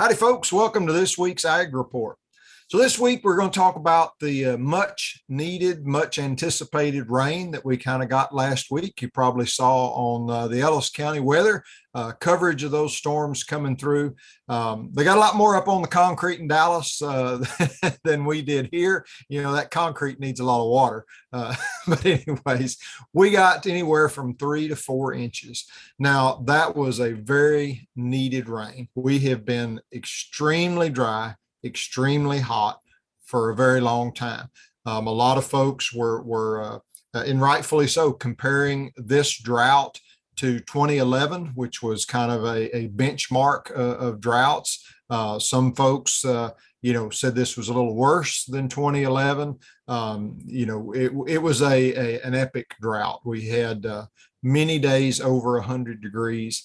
Howdy, folks. Welcome to this week's Ag Report. So this week, we're going to talk about the much needed, much anticipated rain that we kind of got last week. You probably saw on the Ellis County weather coverage of those storms coming through. They got a lot more up on the concrete in Dallas than we did here. You know, that concrete needs a lot of water. But anyways, we got anywhere from 3 to 4 inches. Now, that was a very needed rain. We have been extremely dry, extremely hot for a very long time. A lot of folks were and rightfully so, comparing this drought to 2011, which was kind of a benchmark of droughts. Some folks, said this was a little worse than 2011. It was an epic drought. We had many days over 100 degrees.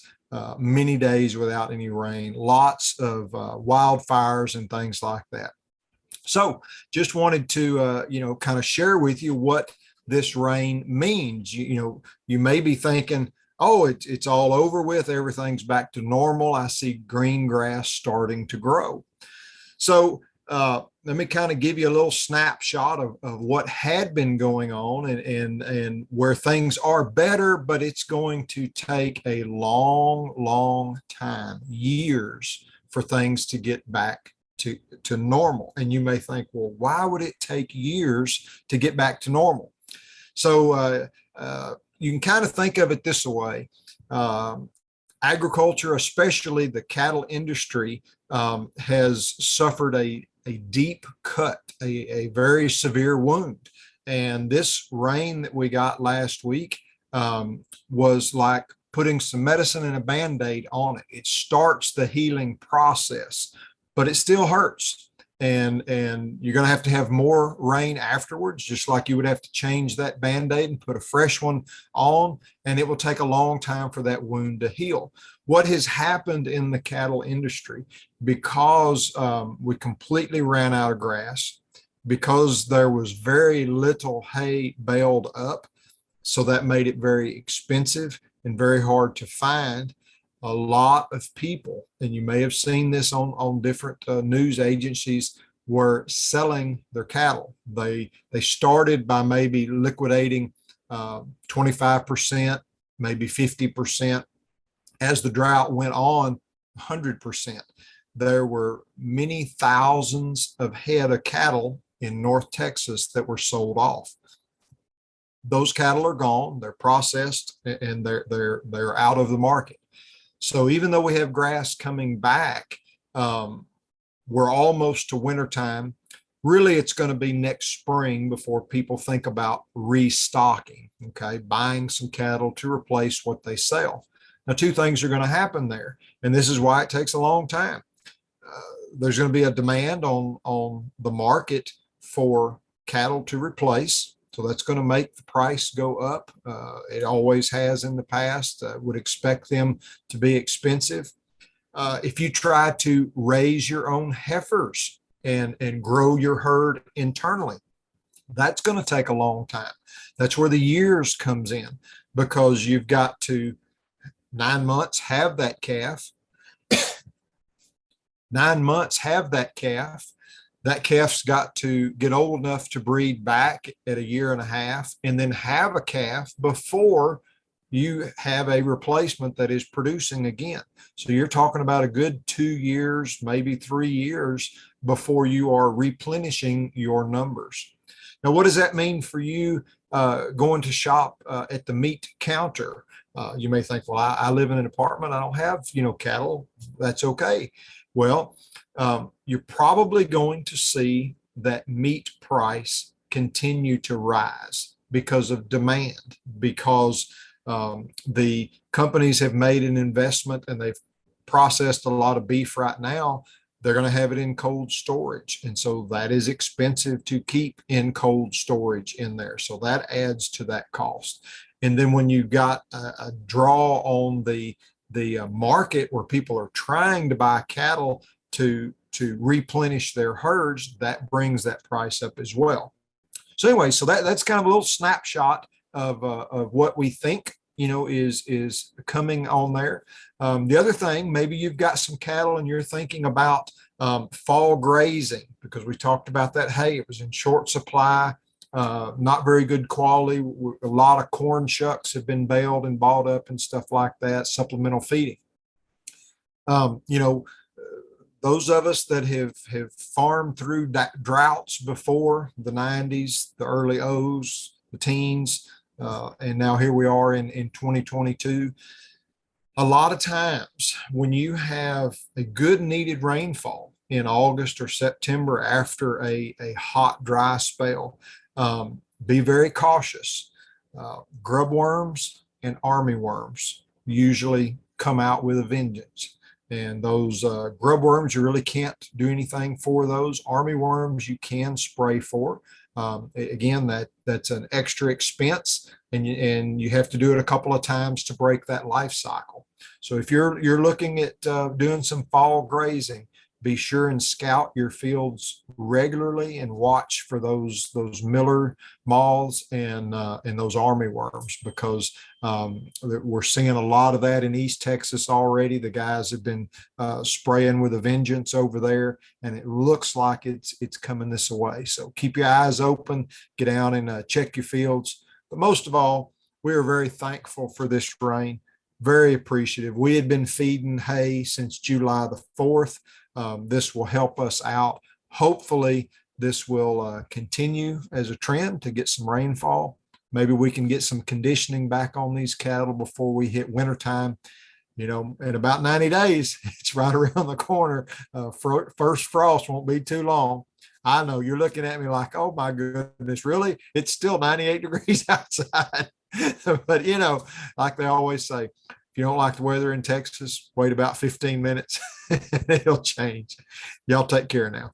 Many days without any rain, lots of wildfires and things like that. So just wanted to, kind of share with you what this rain means. You may be thinking, oh, it's all over with. Everything's back to normal. I see green grass starting to grow. So let me kind of give you a little snapshot of what had been going on and where things are better, but it's going to take a long time, years, for things to get back to normal. And you may think, well, why would it take years to get back to normal? So you can kind of think of it this way. Agriculture, especially the cattle industry, has suffered a deep cut, a very severe wound. And this rain that we got last week was like putting some medicine and a Band-Aid on it. It starts the healing process, but it still hurts. And you're going to have more rain afterwards, just like you would have to change that Band-Aid and put a fresh one on, and it will take a long time for that wound to heal. What has happened in the cattle industry, because we completely ran out of grass, because there was very little hay baled up, so that made it very expensive and very hard to find. A lot of people, and you may have seen this on different news agencies, were selling their cattle. They started by maybe liquidating 25%, maybe 50%. As the drought went on, 100%. There were many thousands of head of cattle in North Texas that were sold off. Those cattle are gone. They're processed and they're out of the market. So even though we have grass coming back, we're almost to wintertime. Really, it's going to be next spring before people think about restocking, okay, buying some cattle to replace what they sell. Now, two things are going to happen there, and this is why it takes a long time. There's going to be a demand on the market for cattle to replace. So that's going to make the price go up. It always has in the past. Would expect them to be expensive. If you try to raise your own heifers and grow your herd internally, that's going to take a long time. That's where the years comes in, because you've got to 9 months have that calf. 9 months have that calf. That calf's got to get old enough to breed back at 1.5 years, and then have a calf before you have a replacement that is producing again. So you're talking about a good 2 years, maybe 3 years before you are replenishing your numbers. Now, what does that mean for you going to shop at the meat counter? You may think, well, I live in an apartment. I don't have, cattle. That's okay. Well, you're probably going to see that meat price continue to rise because of demand, because the companies have made an investment and they've processed a lot of beef right now. They're going to have it in cold storage. And so that is expensive to keep in cold storage in there. So that adds to that cost. And then when you got a draw on the market where people are trying to buy cattle to replenish their herds, that brings that price up as well. So anyway, so that's kind of a little snapshot of what we think is coming on there. The other thing, maybe you've got some cattle and you're thinking about fall grazing, because we talked about that hay. It was in short supply, not very good quality. A lot of corn shucks have been baled and bought up and stuff like that, supplemental feeding. Um, you know, those of us that have farmed through droughts before, the 90s, the early O's, the teens, and now here we are in 2022. A lot of times when you have a good needed rainfall in August or September after a hot, dry spell, be very cautious. Grub worms and army worms usually come out with a vengeance. And those grub worms, you really can't do anything for those. Army worms, you can spray for. Again, that's an extra expense, and you have to do it a couple of times to break that life cycle. So if you're looking at doing some fall grazing, be sure and scout your fields regularly and watch for those miller moths and those army worms, because we're seeing a lot of that in East Texas already. The guys have been spraying with a vengeance over there, and it looks like it's coming this way. So keep your eyes open, get out and check your fields. But most of all, we are very thankful for this rain. Very appreciative. We had been feeding hay since July the 4th. This will help us out. Hopefully, this will continue as a trend to get some rainfall. Maybe we can get some conditioning back on these cattle before we hit wintertime. In about 90 days, it's right around the corner. First frost won't be too long. I know you're looking at me like, oh my goodness, really? It's still 98 degrees outside. But, like they always say, if you don't like the weather in Texas, wait about 15 minutes and it'll change. Y'all take care now.